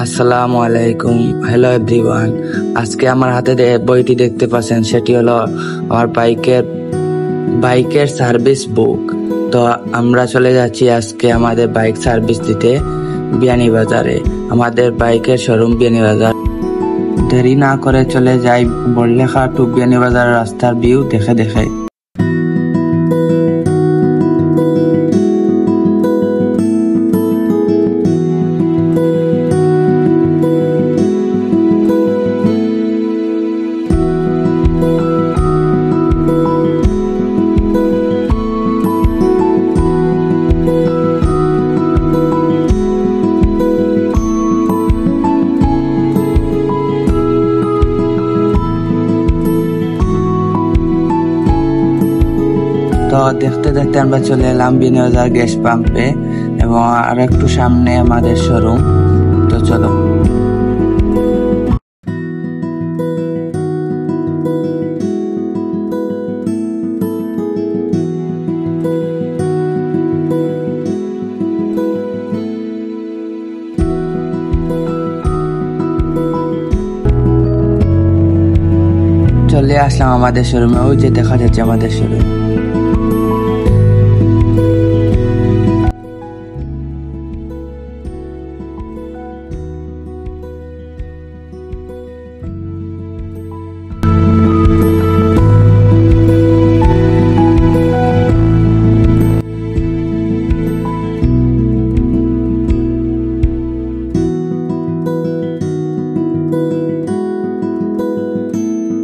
আসসালামু আলাইকুম। Hello everyone. আজকে আমার হাতে বইটি দেখতে পাচ্ছেন, সেটি হলো আমার বাইকের সার্ভিস বুক। তো আমরা চলে যাচ্ছি আজকে আমাদের বাইক সার্ভিস দিতে বিয়ানীবাজারে, আমাদের বাইকের শোরুম বিয়ানীবাজার। দেরি না করে চলে যাই বড়লেখা টু বিয়ানীবাজার রাস্তার ভিউ দেখে। তো দেখতে দেখতে আমরা চলে এলাম বিয়ানীবাজার গ্যাস পাম্পে, এবং আর একটু সামনে আমাদের শোরুম। তো চলো। চলে আসলাম আমাদের শোরুমে। ওই যে দেখা যাচ্ছে আমাদের শোরুম।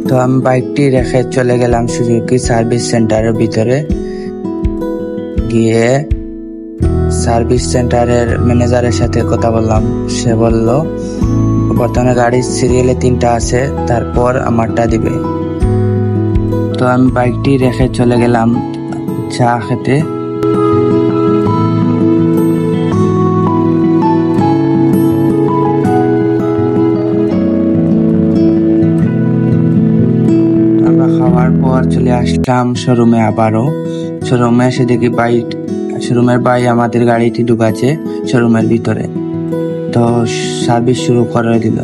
তো আমি বাইকটি রেখে চলে গেলাম সুজুকি সার্ভিস সেন্টারের ভিতরে। গিয়ে সার্ভিস সেন্টারের ম্যানেজারের সাথে কথা বললাম। সে বলল বর্তমানে গাড়ির সিরিয়ালে 3টা আছে, তারপর আমারটা দিবে। তো আমি বাইকটি রেখে চলে গেলাম চা খেতে। খাওয়ার পর চলে আসলাম শোরুমে। আবারও শোরুমে এসে দেখি শোরুমের ভাই আমাদের গাড়িটি ঢুকাচ্ছে শোরুমের ভিতরে। তো সার্ভিস শুরু করে দিল।